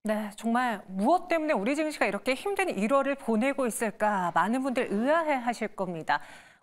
네, 정말 무엇 때문에 우리 증시가 이렇게 힘든 1월을 보내고 있을까 많은 분들 의아해 하실 겁니다.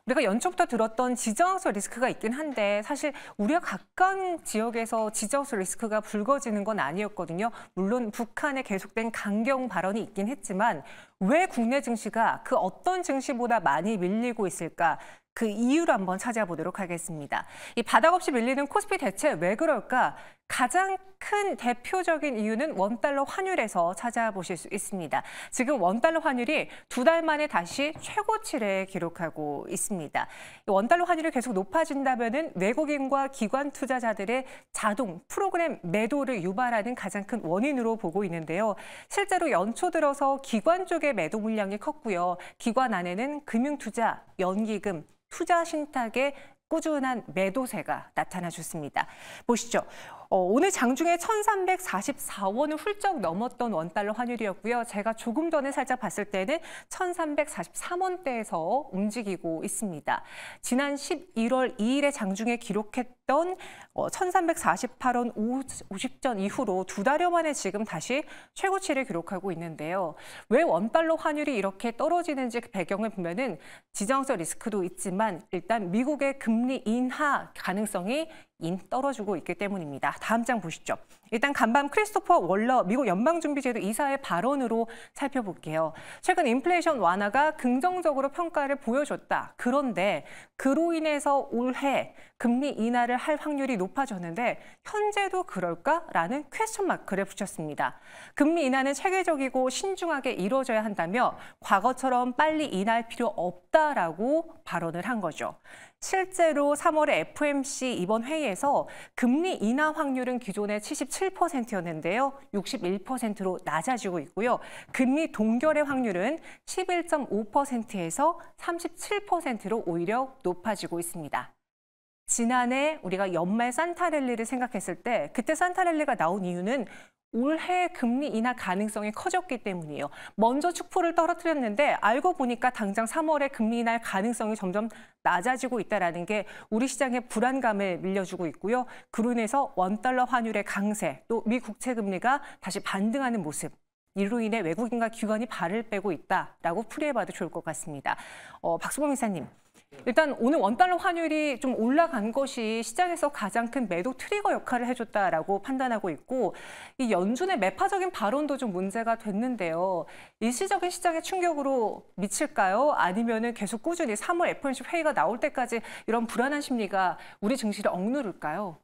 우리가 연초부터 들었던 지정학적 리스크가 있긴 한데 사실 우리가 가까운 지역에서 지정학적 리스크가 불거지는 건 아니었거든요. 물론 북한의 계속된 강경 발언이 있긴 했지만 왜 국내 증시가 그 어떤 증시보다 많이 밀리고 있을까? 그 이유를 한번 찾아보도록 하겠습니다. 이 바닥 없이 밀리는 코스피 대체 왜 그럴까? 가장 큰 대표적인 이유는 원달러 환율에서 찾아보실 수 있습니다. 지금 원달러 환율이 2달 만에 다시 최고치를 기록하고 있습니다. 원달러 환율이 계속 높아진다면 외국인과 기관 투자자들의 자동 프로그램 매도를 유발하는 가장 큰 원인으로 보고 있는데요. 실제로 연초 들어서 기관 쪽의 매도 물량이 컸고요. 기관 안에는 금융투자, 연기금, 투자 신탁의 꾸준한 매도세가 나타나줬습니다. 보시죠. 오늘 장중에 1,344원을 훌쩍 넘었던 원달러 환율이었고요. 제가 조금 전에 살짝 봤을 때는 1,343원대에서 움직이고 있습니다. 지난 11월 2일에 장중에 기록했던 1,348원 50전 이후로 2달여 만에 지금 다시 최고치를 기록하고 있는데요. 왜 원달러 환율이 이렇게 떨어지는지 그 배경을 보면은 지정학적 리스크도 있지만 일단 미국의 금리 인하 가능성이 떨어지고 있기 때문입니다. 다음 장 보시죠. 일단 간밤 크리스토퍼 월러 미국 연방준비제도 이사의 발언으로 살펴볼게요. 최근 인플레이션 완화가 긍정적으로 평가를 보여줬다. 그런데 그로 인해서 올해 금리 인하를 할 확률이 높아졌는데 현재도 그럴까라는 퀘스천 마크를 붙였습니다. 금리 인하는 체계적이고 신중하게 이루어져야 한다며 과거처럼 빨리 인하할 필요 없다라고 발언을 한 거죠. 실제로 3월에 FOMC 이번 회의에서 금리 인하 확률은 기존의 77%였는데요. 61%로 낮아지고 있고요. 금리 동결의 확률은 11.5%에서 37%로 오히려 높아지고 있습니다. 지난해 우리가 연말 산타랠리를 생각했을 때 그때 산타랠리가 나온 이유는 올해 금리 인하 가능성이 커졌기 때문이에요. 먼저 축포를 떨어뜨렸는데 알고 보니까 당장 3월에 금리 인하 가능성이 점점 낮아지고 있다는 게 우리 시장의 불안감을 밀려주고 있고요. 그로 인해서 원달러 환율의 강세, 또 미 국채 금리가 다시 반등하는 모습. 이로 인해 외국인과 기관이 발을 빼고 있다라고 풀이해봐도 좋을 것 같습니다. 박수범 이사님. 일단 오늘 원달러 환율이 좀 올라간 것이 시장에서 가장 큰 매도 트리거 역할을 해줬다라고 판단하고 있고 이 연준의 매파적인 발언도 좀 문제가 됐는데요. 일시적인 시장에 충격으로 미칠까요? 아니면은 계속 꾸준히 3월 FOMC 회의가 나올 때까지 이런 불안한 심리가 우리 증시를 억누를까요?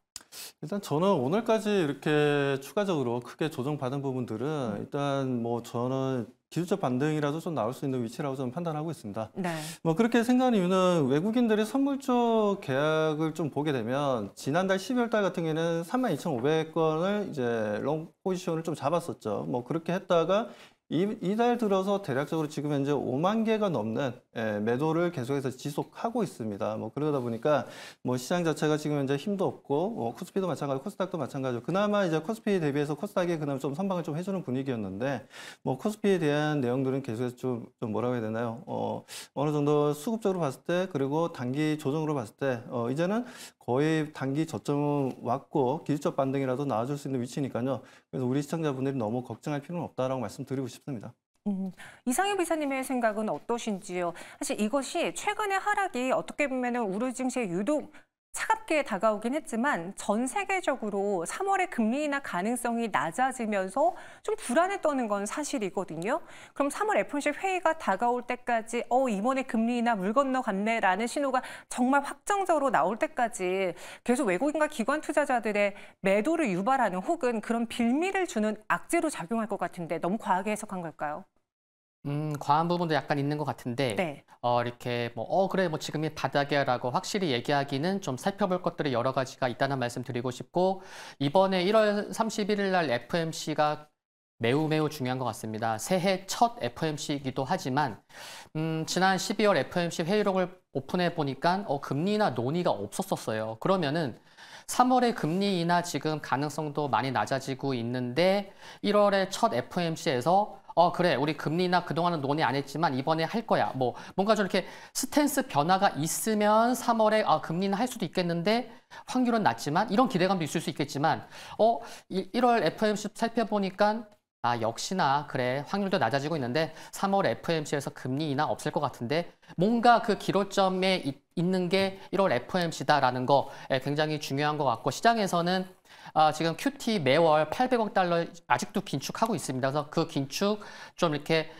일단 저는 오늘까지 이렇게 추가적으로 크게 조정받은 부분들은 일단 뭐 저는 기술적 반등이라도 좀 나올 수 있는 위치라고 저는 판단하고 있습니다. 네. 뭐 그렇게 생각하는 이유는 외국인들이 선물 쪽 계약을 좀 보게 되면 지난달 12월 달 같은 경우에는 32,500건을 이제 롱 포지션을 좀 잡았었죠. 뭐 그렇게 했다가 이달 들어서 대략적으로 지금 현재 5만 개가 넘는 매도를 계속해서 지속하고 있습니다. 뭐 그러다 보니까 뭐 시장 자체가 지금 현재 힘도 없고 코스피도 마찬가지고 코스닥도 마찬가지고 그나마 이제 코스피 대비해서 코스닥이 그나마 좀 선방을 좀 해주는 분위기였는데 뭐 코스피에 대한 내용들은 계속해서 좀 뭐라고 해야 되나요? 어느 정도 수급적으로 봤을 때 그리고 단기 조정으로 봤을 때 이제는 거의 단기 저점은 왔고 기술적 반등이라도 나와줄 수 있는 위치니까요. 그래서 우리 시청자분들이 너무 걱정할 필요는 없다라고 말씀드리고 싶습니다. 이상엽 이사님의 생각은 어떠신지요? 사실 이것이 최근의 하락이 어떻게 보면 우리 증시에 유독 차갑게 다가오긴 했지만 전 세계적으로 3월에 금리 인하 가능성이 낮아지면서 좀 불안했다는 건 사실이거든요. 그럼 3월 FOMC 회의가 다가올 때까지 이번에 금리 인하 물 건너갔네라는 신호가 정말 확정적으로 나올 때까지 계속 외국인과 기관 투자자들의 매도를 유발하는 혹은 그런 빌미를 주는 악재로 작용할 것 같은데 너무 과하게 해석한 걸까요? 과한 부분도 약간 있는 것 같은데, 네. 이렇게 그래, 지금이 바닥이야라고 확실히 얘기하기는 좀 살펴볼 것들이 여러 가지가 있다는 말씀 드리고 싶고, 이번에 1월 31일 날 FOMC가 매우 중요한 것 같습니다. 새해 첫 FOMC이기도 하지만, 지난 12월 FOMC 회의록을 오픈해 보니까, 금리 인하 논의가 없었어요. 그러면은, 3월에 금리 인하 지금 가능성도 많이 낮아지고 있는데 1월에 첫 FOMC에서 그래 우리 금리 인하 그동안은 논의 안 했지만 이번에 할 거야. 뭔가 좀 이렇게 스탠스 변화가 있으면 3월에 금리 인하 할 수도 있겠는데 확률은 낮지만 이런 기대감도 있을 수 있겠지만 1월 FOMC 살펴보니까 역시나 그래 확률도 낮아지고 있는데 3월 FOMC에서 금리 인하 없을 것 같은데 뭔가 그 기로점에 있는 게 1월 FOMC다라는 거 굉장히 중요한 것 같고 시장에서는 지금 QT 매월 800억 달러 아직도 긴축하고 있습니다. 그래서 그 긴축 좀 이렇게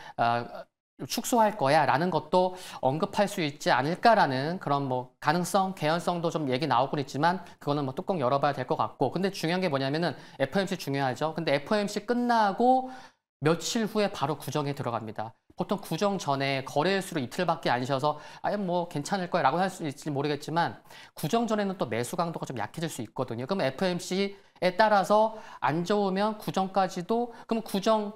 축소할 거야라는 것도 언급할 수 있지 않을까라는 그런 뭐 가능성, 개연성도 좀 얘기 나오고 있지만 그거는 뭐 뚜껑 열어봐야 될 것 같고 근데 중요한 게 뭐냐면은 FOMC 중요하죠. 근데 FOMC 끝나고 며칠 후에 바로 구정에 들어갑니다. 보통 구정 전에 거래일수로 이틀밖에 안 쉬어서 아예 뭐 괜찮을 거야 라고 할 수 있을지 모르겠지만 구정 전에는 또 매수 강도가 좀 약해질 수 있거든요. 그럼 FOMC에 따라서 안 좋으면 구정까지도 그럼 구정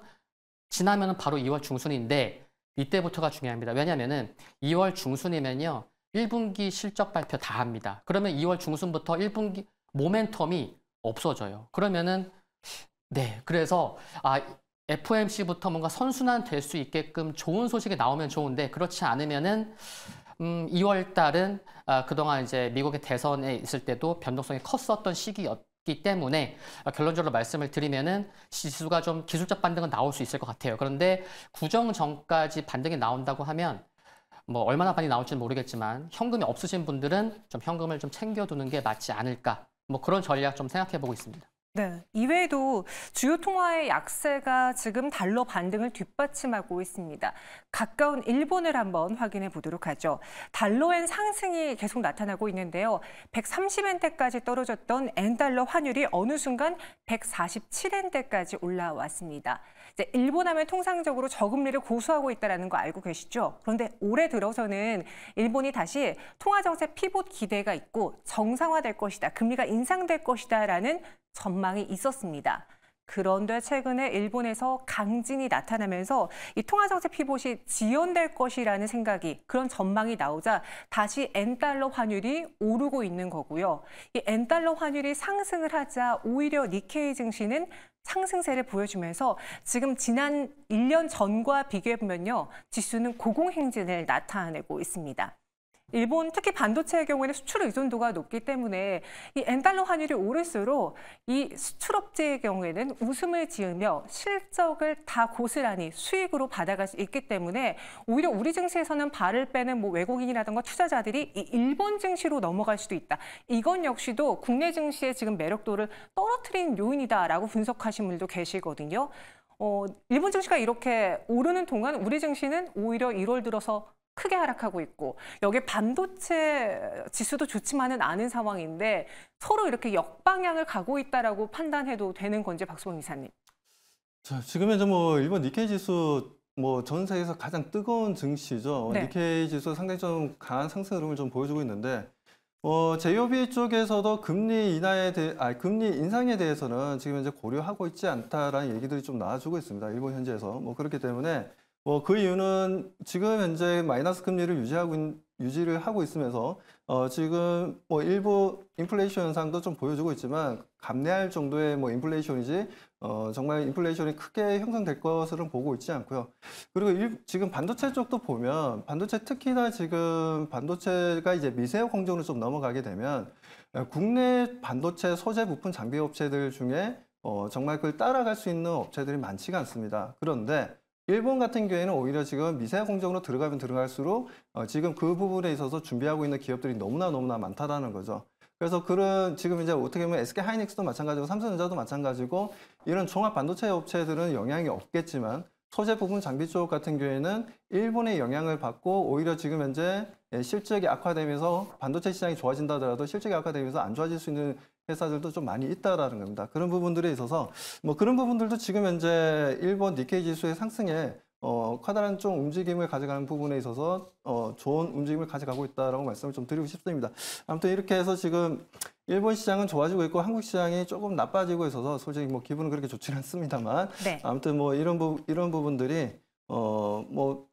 지나면은 바로 2월 중순인데 이때부터가 중요합니다. 왜냐면은 2월 중순이면요. 1분기 실적 발표 다 합니다. 그러면 2월 중순부터 1분기 모멘텀이 없어져요. 그러면은 네. 그래서 FOMC부터 뭔가 선순환 될 수 있게끔 좋은 소식이 나오면 좋은데 그렇지 않으면은 2월 달은 그동안 이제 미국의 대선에 있을 때도 변동성이 컸었던 시기였기 때문에 결론적으로 말씀을 드리면은 지수가 좀 기술적 반등은 나올 수 있을 것 같아요. 그런데 구정 전까지 반등이 나온다고 하면 뭐 얼마나 많이 나올지는 모르겠지만 현금이 없으신 분들은 좀 현금을 좀 챙겨두는 게 맞지 않을까. 뭐 그런 전략 좀 생각해 보고 있습니다. 네, 이외에도 주요 통화의 약세가 지금 달러 반등을 뒷받침하고 있습니다. 가까운 일본을 한번 확인해 보도록 하죠. 달러엔 상승이 계속 나타나고 있는데요. 130엔대까지 떨어졌던 엔달러 환율이 어느 순간 147엔대까지 올라왔습니다. 이제 일본 하면 통상적으로 저금리를 고수하고 있다는 거 알고 계시죠? 그런데 올해 들어서는 일본이 다시 통화정책 피봇 기대가 있고 정상화될 것이다, 금리가 인상될 것이다라는 전망이 있었습니다. 그런데 최근에 일본에서 강진이 나타나면서 이 통화정책 피봇이 지연될 것이라는 생각이 그런 전망이 나오자 다시 엔달러 환율이 오르고 있는 거고요. 이 엔달러 환율이 상승을 하자 오히려 니케이 증시는 상승세를 보여주면서 지금 지난 1년 전과 비교해보면요. 지수는 고공행진을 나타내고 있습니다. 일본 특히 반도체의 경우에는 수출 의존도가 높기 때문에 이 엔달러 환율이 오를수록 이 수출업체의 경우에는 웃음을 지으며 실적을 다 고스란히 수익으로 받아갈 수 있기 때문에 오히려 우리 증시에서는 발을 빼는 뭐 외국인이라든가 투자자들이 이 일본 증시로 넘어갈 수도 있다. 이건 역시도 국내 증시의 지금 매력도를 떨어뜨린 요인이다라고 분석하신 분들도 계시거든요. 일본 증시가 이렇게 오르는 동안 우리 증시는 오히려 1월 들어서 크게 하락하고 있고 여기 반도체 지수도 좋지만은 않은 상황인데 서로 이렇게 역방향을 가고 있다라고 판단해도 되는 건지 박수봉 이사님. 자, 지금 현재 뭐 일본 니케이 지수 뭐 전 세계에서 가장 뜨거운 증시죠. 네. 니케이 지수 상당히 좀 강한 상승 흐름을 좀 보여주고 있는데 JOB 쪽에서도 금리 인상에 대해서는 지금 현재 고려하고 있지 않다라는 얘기들이 좀 나와주고 있습니다. 일본 현지에서 뭐 그렇기 때문에 그 이유는 지금 현재 마이너스 금리를 유지를 하고 있으면서 지금 뭐 일부 인플레이션 현상도 좀 보여주고 있지만 감내할 정도의 뭐 인플레이션이지 정말 인플레이션이 크게 형성될 것으로 보고 있지 않고요. 그리고 지금 반도체 쪽도 보면 반도체 특히나 지금 반도체가 이제 미세형 공정으로 좀 넘어가게 되면 국내 반도체 소재 부품 장비 업체들 중에 정말 그걸 따라갈 수 있는 업체들이 많지가 않습니다. 그런데 일본 같은 경우에는 오히려 지금 미세 공정으로 들어가면 들어갈수록 지금 그 부분에 있어서 준비하고 있는 기업들이 너무나 많다라는 거죠. 그래서 지금 이제 어떻게 보면 SK 하이닉스도 마찬가지고 삼성전자도 마찬가지고 이런 종합 반도체 업체들은 영향이 없겠지만 소재 부분 장비 쪽 같은 경우에는 일본의 영향을 받고 오히려 지금 현재 실적이 악화되면서 반도체 시장이 좋아진다 하더라도 실적이 악화되면서 안 좋아질 수 있는 회사들도 좀 많이 있다라는 겁니다. 그런 부분들에 있어서 뭐 그런 부분들도 지금 현재 일본 니케이 지수의 상승에 커다란 좀 움직임을 가져가는 부분에 있어서 좋은 움직임을 가져가고 있다라고 말씀을 좀 드리고 싶습니다. 아무튼 이렇게 해서 지금 일본 시장은 좋아지고 있고 한국 시장이 조금 나빠지고 있어서 솔직히 뭐 기분은 그렇게 좋지는 않습니다만 네. 아무튼 뭐 이런 부분들이 뭐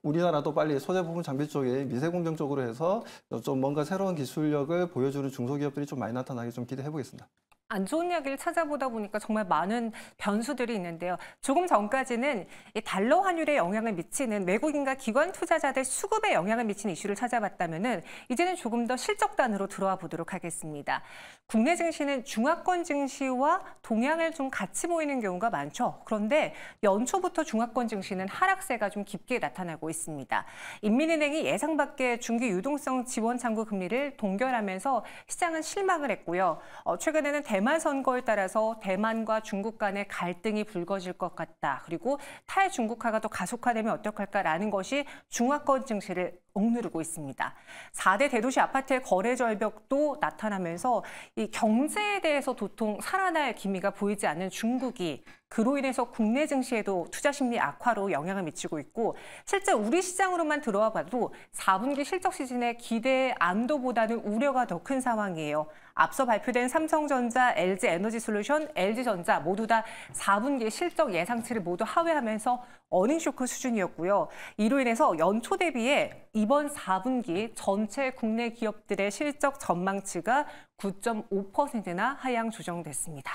우리나라도 빨리 소재 부분 장비 쪽에 미세 공정 쪽으로 해서 좀 뭔가 새로운 기술력을 보여주는 중소기업들이 좀 많이 나타나게 좀 기대해 보겠습니다. 안 좋은 이야기를 찾아보다 보니까 정말 많은 변수들이 있는데요. 조금 전까지는 이 달러 환율에 영향을 미치는 외국인과 기관 투자자들 수급에 영향을 미치는 이슈를 찾아봤다면은 이제는 조금 더 실적단으로 들어와 보도록 하겠습니다. 국내 증시는 중화권 증시와 동향을 좀 같이 보이는 경우가 많죠. 그런데 연초부터 중화권 증시는 하락세가 좀 깊게 나타나고 있습니다. 인민은행이 예상 밖의 중기 유동성 지원 창구 금리를 동결하면서 시장은 실망을 했고요. 최근에는 대만 선거에 따라서 대만과 중국 간의 갈등이 불거질 것 같다. 그리고 탈중국화가 더 가속화되면 어떡할까라는 것이 중화권 증시를 억누르고 있습니다. 4대 대도시 아파트의 거래 절벽도 나타나면서 이 경제에 대해서 도통 살아날 기미가 보이지 않는 중국이 그로 인해서 국내 증시에도 투자 심리 악화로 영향을 미치고 있고 실제 우리 시장으로만 들어와 봐도 4분기 실적 시즌의 기대의 안도보다는 우려가 더 큰 상황이에요. 앞서 발표된 삼성전자, LG에너지솔루션, LG전자 모두 다 4분기 실적 예상치를 모두 하회하면서 어닝쇼크 수준이었고요. 이로 인해서 연초 대비해 이번 4분기 전체 국내 기업들의 실적 전망치가 9.5%나 하향 조정됐습니다.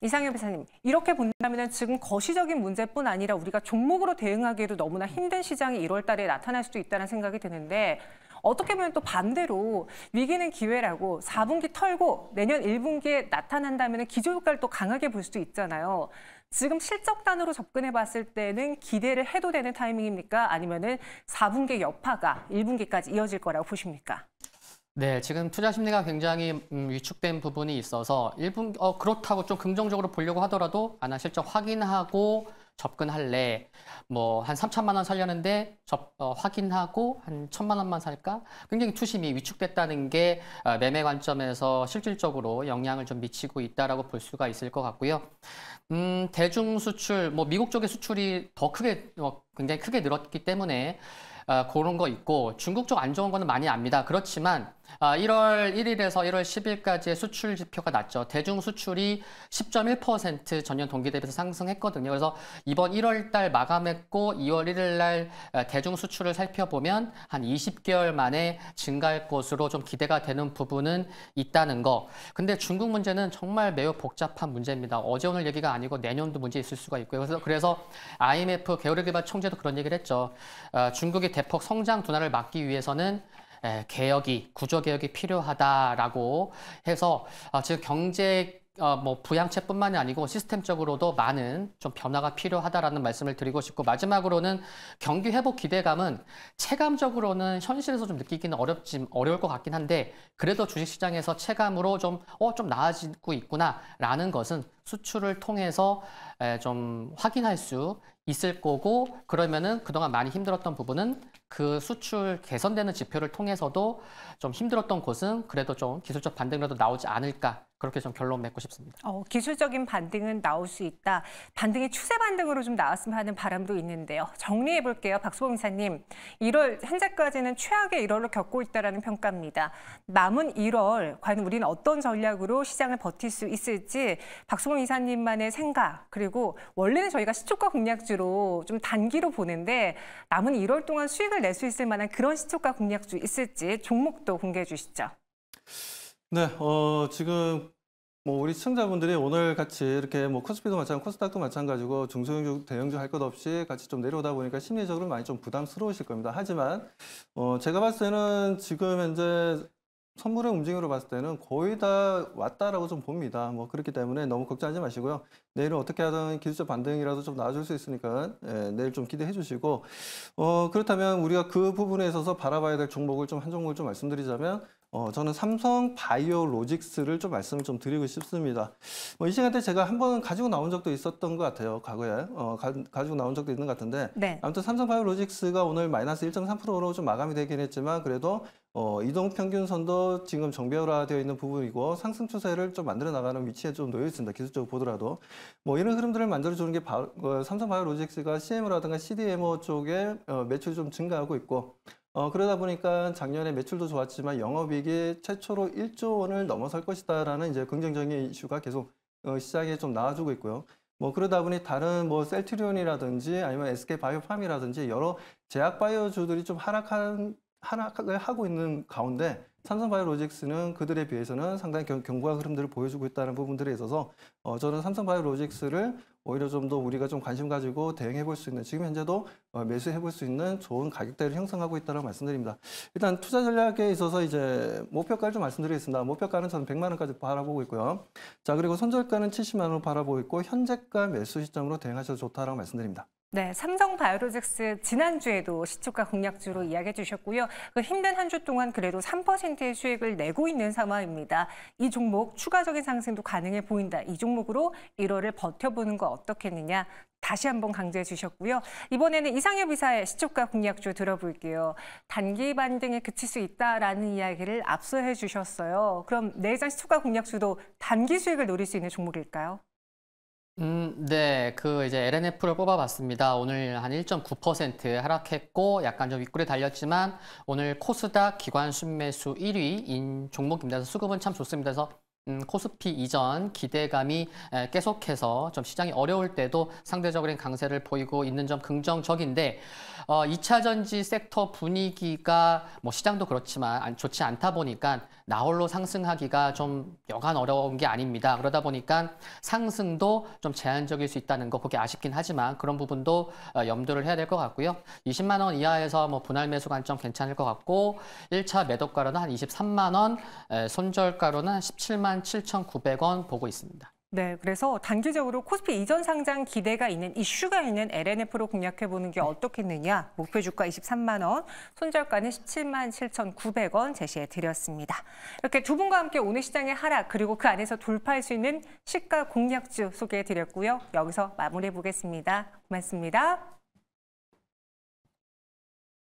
이상현 변호사님, 이렇게 본다면 지금 거시적인 문제뿐 아니라 우리가 종목으로 대응하기에도 너무나 힘든 시장이 1월 달에 나타날 수도 있다는 생각이 드는데 어떻게 보면 또 반대로 위기는 기회라고 4분기 털고 내년 1분기에 나타난다면 기저효과를 또 강하게 볼 수도 있잖아요. 지금 실적단으로 접근해 봤을 때는 기대를 해도 되는 타이밍입니까? 아니면은 4분기 여파가 1분기까지 이어질 거라고 보십니까? 네, 지금 투자 심리가 굉장히 위축된 부분이 있어서 그렇다고 좀 긍정적으로 보려고 하더라도 나 실적 확인하고 접근할래. 뭐 한 3천만 원 살려는데 확인하고 한 1,000만 원만 살까? 굉장히 투심이 위축됐다는 게 매매 관점에서 실질적으로 영향을 좀 미치고 있다라고 볼 수가 있을 것 같고요. 대중 수출, 뭐 미국 쪽의 수출이 더 크게 굉장히 크게 늘었기 때문에 그런 거 있고 중국 쪽 안 좋은 거는 많이 압니다. 그렇지만 1월 1일에서 1월 10일까지의 수출 지표가 났죠. 대중 수출이 10.1% 전년 동기 대비해서 상승했거든요. 그래서 이번 1월 달 마감했고 2월 1일 날 대중 수출을 살펴보면 한 20개월 만에 증가할 것으로 좀 기대가 되는 부분은 있다는 거. 근데 중국 문제는 정말 매우 복잡한 문제입니다. 어제 오늘 얘기가 아니고 내년도 문제 있을 수가 있고요. 그래서 IMF 게오르기바 총재도 그런 얘기를 했죠. 중국이 대폭 성장 둔화를 막기 위해서는 구조개혁이 필요하다라고 해서 지금 경제 뭐 부양책뿐만이 아니고 시스템적으로도 많은 좀 변화가 필요하다라는 말씀을 드리고 싶고 마지막으로는 경기 회복 기대감은 체감적으로는 현실에서 좀 느끼기는 어려울 것 같긴 한데 그래도 주식시장에서 체감으로 좀 나아지고 있구나라는 것은 수출을 통해서 좀 확인할 수 있을 거고 그러면은 그동안 많이 힘들었던 부분은 그 수출 개선되는 지표를 통해서도 좀 힘들었던 곳은 그래도 좀 기술적 반등이라도 나오지 않을까 그렇게 좀 결론 맺고 싶습니다. 기술적인 반등은 나올 수 있다. 반등이 추세 반등으로 좀 나왔으면 하는 바람도 있는데요. 정리해 볼게요. 박수범 이사님. 1월 현재까지는 최악의 1월로 겪고 있다는 평가입니다. 남은 1월 과연 우리는 어떤 전략으로 시장을 버틸 수 있을지 박수범 이사님만의 생각 그리고 원래는 저희가 시초가 공략주로 좀 단기로 보는데 남은 1월 동안 수익을 낼 수 있을 만한 그런 시초가 공략주 있을지 종목도 공개해 주시죠. 네, 지금 뭐 우리 시청자분들이 오늘 같이 이렇게 뭐 코스피도 마찬가지고 코스닥도 마찬가지고 중소형주, 대형주 할 것 없이 같이 좀 내려오다 보니까 심리적으로 많이 좀 부담스러우실 겁니다. 하지만 제가 봤을 때는 지금 현재 선물의 움직임으로 봤을 때는 거의 다 왔다라고 좀 봅니다. 뭐 그렇기 때문에 너무 걱정하지 마시고요. 내일은 어떻게 하든 기술적 반등이라도 좀 나와줄 수 있으니까 내일 좀 기대해 주시고 그렇다면 우리가 그 부분에 있어서 바라봐야 될 종목을 좀 한 종목을 좀 말씀드리자면 저는 삼성 바이오로직스를 좀 말씀을 좀 드리고 싶습니다. 이 시간대 제가 한번 가지고 나온 적도 있었던 것 같아요. 과거에 가지고 나온 적도 있는 것 같은데 네. 아무튼 삼성 바이오로직스가 오늘 마이너스 1.3%로 좀 마감이 되긴 했지만 그래도 이동 평균선도 지금 정배열화되어 있는 부분이고 상승 추세를 좀 만들어 나가는 위치에 좀 놓여 있습니다. 기술적으로 보더라도 뭐 이런 흐름들을 만들어주는 게 삼성 바이오로직스가 CMO라든가 CDMO 쪽에 매출이 좀 증가하고 있고. 그러다 보니까 작년에 매출도 좋았지만 영업이익이 최초로 1조 원을 넘어설 것이다라는 이제 긍정적인 이슈가 계속 시장에 좀 나와주고 있고요. 뭐 그러다 보니 다른 뭐 셀트리온이라든지 아니면 SK바이오팜이라든지 여러 제약 바이오주들이 좀 하락을 하고 있는 가운데 삼성바이오로직스는 그들에 비해서는 상당히 견고한 흐름들을 보여주고 있다는 부분들에 있어서 저는 삼성바이오로직스를 오히려 좀 더 우리가 좀 관심 가지고 대응해 볼 수 있는, 지금 현재도 매수해 볼 수 있는 좋은 가격대를 형성하고 있다고 말씀드립니다. 일단 투자 전략에 있어서 이제 목표가를 좀 말씀드리겠습니다. 목표가는 저는 100만 원까지 바라보고 있고요. 자, 그리고 손절가는 70만 원으로 바라보고 있고 현재가 매수 시점으로 대응하셔도 좋다라고 말씀드립니다. 네, 삼성바이오로직스 지난주에도 시초가 공략주로 이야기해 주셨고요. 그 힘든 한 주 동안 그래도 3%의 수익을 내고 있는 상황입니다. 이 종목 추가적인 상승도 가능해 보인다. 이 종목으로 1월을 버텨보는 거 어떻겠느냐. 다시 한번 강조해 주셨고요. 이번에는 이상엽 이사의 시초가 공략주 들어볼게요. 단기 반등에 그칠 수 있다라는 이야기를 앞서 해 주셨어요. 그럼 내장 시초가 공략주도 단기 수익을 노릴 수 있는 종목일까요? 네, 이제 LNF를 뽑아봤습니다. 오늘 한 1.9% 하락했고, 약간 좀 윗골이 달렸지만, 오늘 코스닥 기관 순매수 1위인 종목입니다. 수급은 참 좋습니다. 그래서 코스피 이전 기대감이 계속해서 좀 시장이 어려울 때도 상대적인 강세를 보이고 있는 점 긍정적인데 2차 전지 섹터 분위기가 뭐 시장도 그렇지만 좋지 않다 보니까 나홀로 상승하기가 좀 여간 어려운 게 아닙니다. 그러다 보니까 상승도 좀 제한적일 수 있다는 거 그게 아쉽긴 하지만 그런 부분도 염두를 해야 될 것 같고요. 20만 원 이하에서 뭐 분할 매수 관점 괜찮을 것 같고 1차 매도가로는 한 23만 원, 손절가로는 17만 7,900원 보고 있습니다. 네, 그래서 단기적으로 코스피 이전 상장 기대가 있는 이슈가 있는 LNF로 공략해보는 게 어떻겠느냐. 목표 주가 23만 원, 손절가는 17만 7,900원 제시해 드렸습니다. 이렇게 두 분과 함께 오늘 시장의 하락 그리고 그 안에서 돌파할 수 있는 시가 공략주 소개해 드렸고요. 여기서 마무리해 보겠습니다. 고맙습니다.